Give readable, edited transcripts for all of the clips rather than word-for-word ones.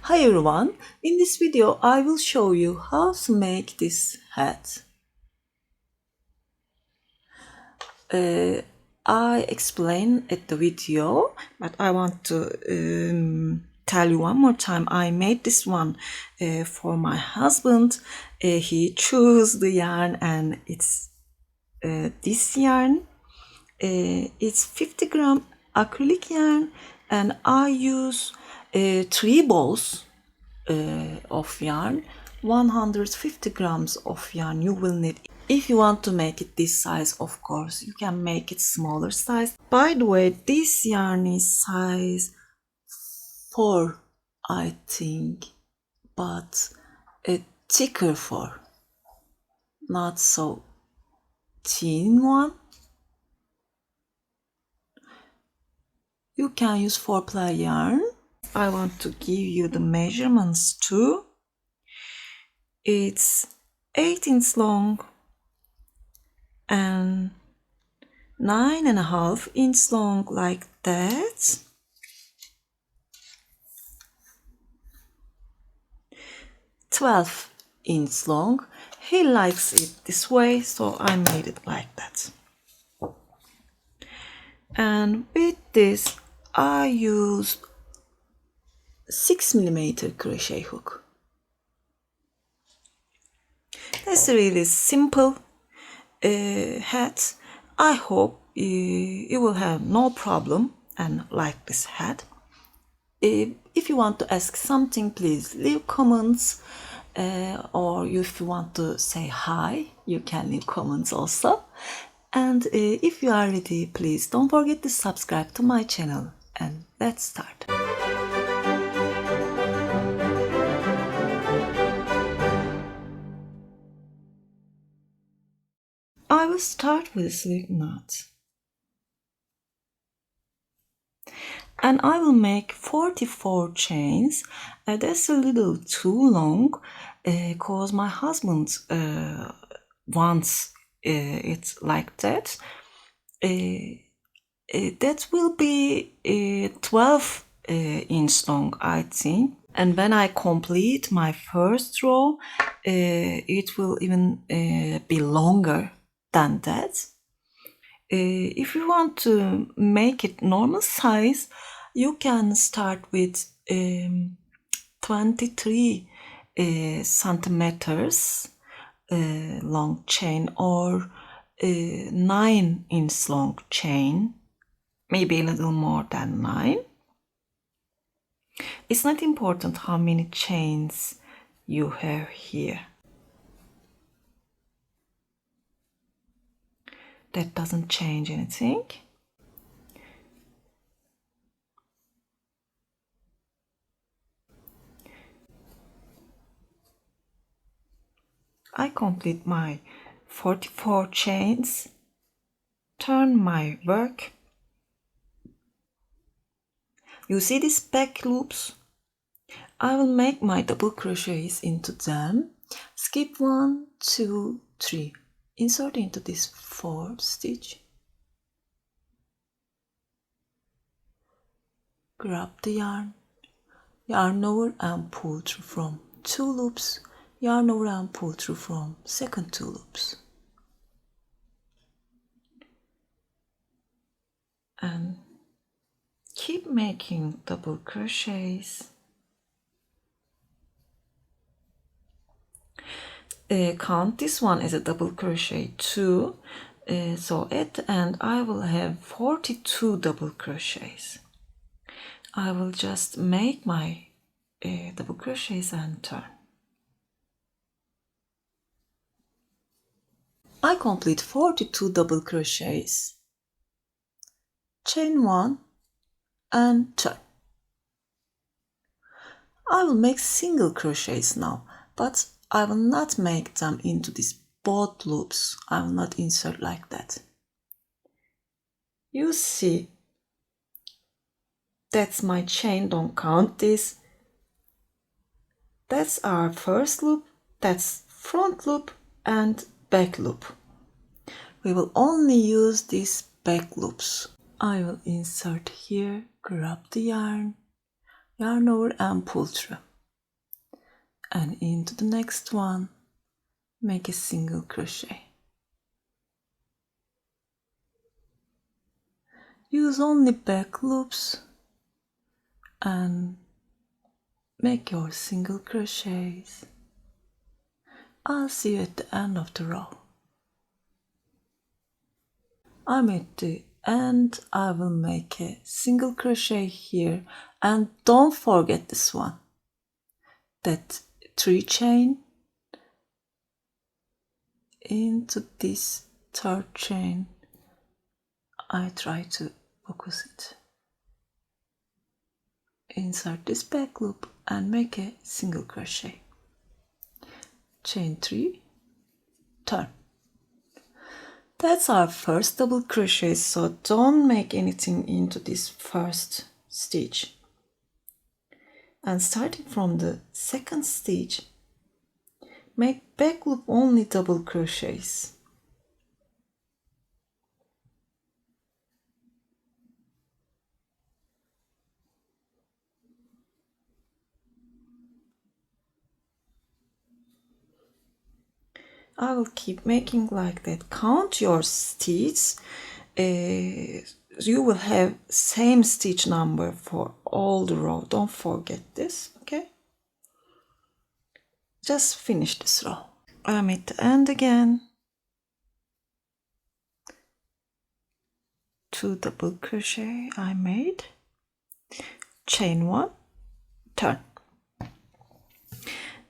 Hi everyone, in this video I will show you how to make this hat. I explain at the video, but I want to tell you one more time. I made this one for my husband. He chose the yarn and it's this yarn. It's 50-gram acrylic yarn and I use 3 balls of yarn. 150 grams of yarn you will need. If you want to make it this size, of course you can make it smaller size. By the way, this yarn is size 4 I think, but a thicker 4, not so thin one. You can use 4-ply yarn. I want to give you the measurements too. It's 8 inches long and 9.5 inches long, like that. "12 inches long. He likes it this way, so I made it like that. And with this I used 6mm crochet hook. It's a really simple hat. I hope you will have no problem and like this hat. If you want to ask something, please leave comments, or if you want to say hi, you can leave comments also. And if you are ready, please don't forget to subscribe to my channel, and let's start. I will start with a slip knot. And I will make 44 chains. That's a little too long because my husband wants it like that. That will be 12 inch long, I think. And when I complete my first row, it will even be longer than that. If you want to make it normal size, you can start with 23 centimeters long chain, or 9 inch long chain, maybe a little more than 9. It's not important how many chains you have here. That doesn't change anything. I complete my 44 chains, turn my work. You see these back loops? I will make my double crochets into them. Skip 1, 2, 3. Insert into this 4th stitch. Grab the yarn, yarn over and pull through from 2 loops, yarn over and pull through from second 2 loops. And keep making double crochets. Count this one as a double crochet too. So at the end I will have 42 double crochets. I will just make my double crochets and turn. I complete 42 double crochets. Chain 1 and turn. I will make single crochets now, but I will not make them into these both loops. I will not insert like that. You see, that's my chain, don't count this. That's our first loop, that's front loop and back loop. We will only use these back loops. I will insert here, grab the yarn, yarn over and pull through. and into the next one make a single crochet. Use only back loops and make your single crochets. I'll see you at the end of the row. I'm at the end. I will make a single crochet here, and don't forget this one, that 3 chain into this 3rd chain. I try to focus it. Insert this back loop and make a single crochet. Chain 3, turn. That's our first double crochet, so don't make anything into this first stitch. And starting from the 2nd stitch, make back loop only double crochets. I will keep making like that. Count your stitches. You will have same stitch number for all the row. Don't forget this, okay? Just finish this row. I'm at the end again. 2 double crochet I made. Chain 1, turn.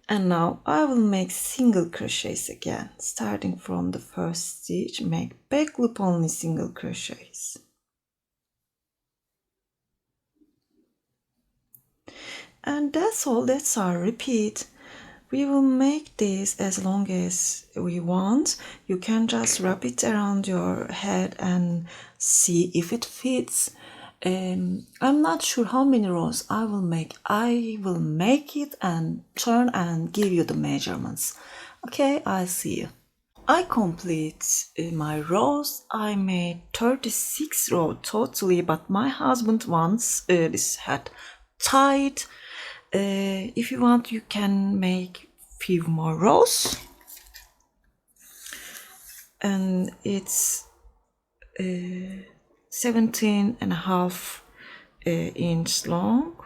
And now I will make single crochets again. Starting from the 1st stitch, make back loop only single crochets. And that's all. That's our repeat. We will make this as long as we want. You can just wrap it around your head and see if it fits. I'm not sure how many rows I will make. I will make it and turn and give you the measurements. Okay, I'll see you. I complete my rows. I made 36 rows totally, but my husband wants this hat tied. If you want, you can make few more rows. And it's 17.5 inch long,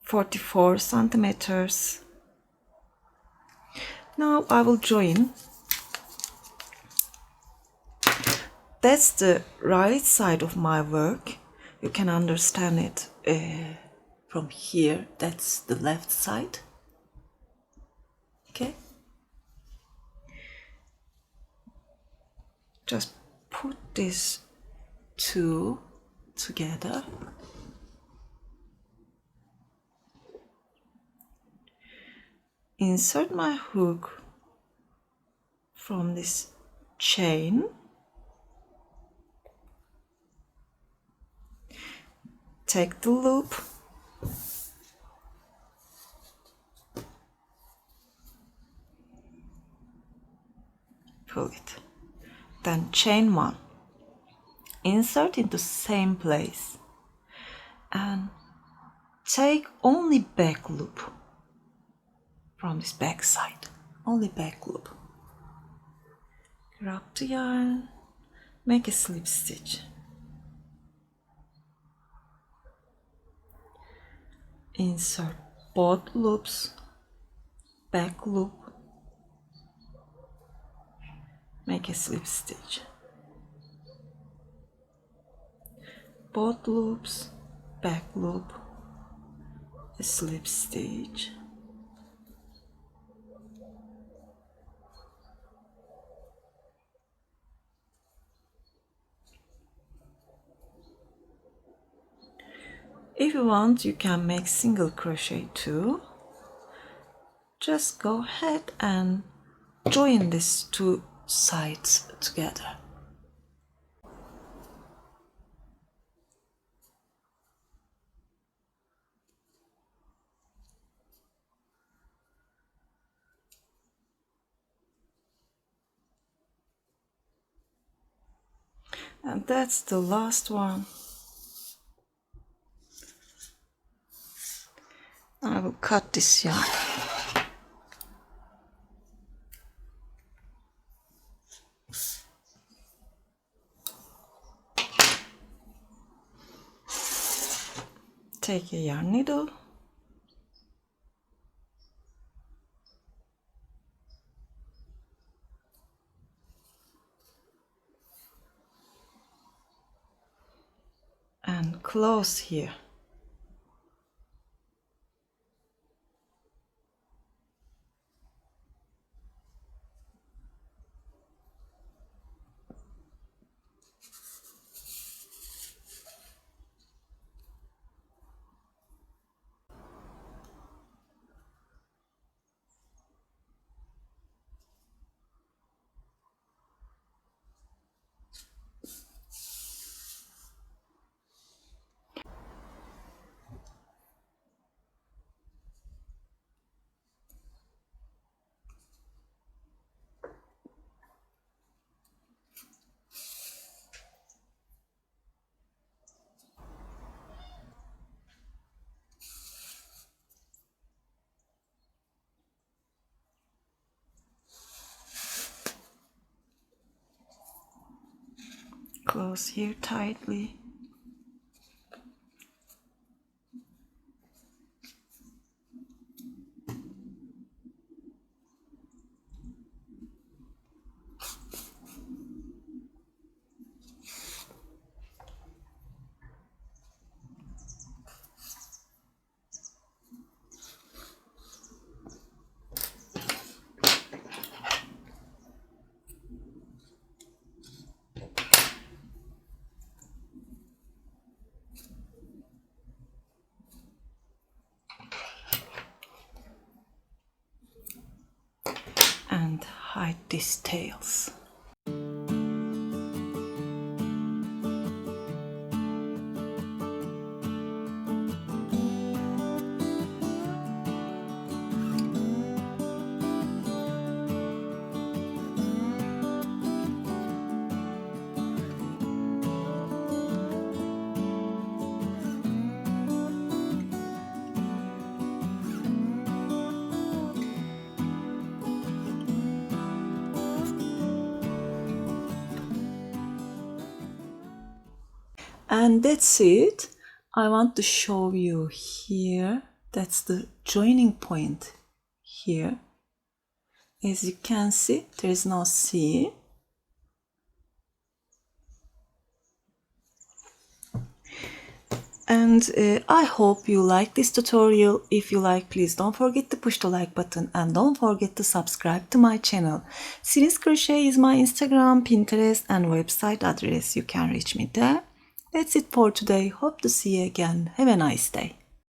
44 centimeters. Now I will join. That's the right side of my work. You can understand it from here. That's the left side. Okay. Just put these 2 together. Insert my hook from this chain. Take the loop. Pull it. Then chain 1. Insert into same place. And take only back loop from this back side. Only back loop. Grab the yarn. Make a slip stitch. Insert both loops, back loop, make a slip stitch. Both loops, back loop, a slip stitch. If you want, you can make single crochet too. Just go ahead and join these 2 sides together. And that's the last one. I will cut this yarn. Take a yarn needle and close here. Close here tightly. And hide these tails. And that's it. I want to show you here. That's the joining point here. As you can see, there is no seam. And I hope you like this tutorial. If you like, please don't forget to push the like button and don't forget to subscribe to my channel. Sirin's Crochet is my Instagram, Pinterest and website address. You can reach me there. That's it for today. Hope to see you again. Have a nice day.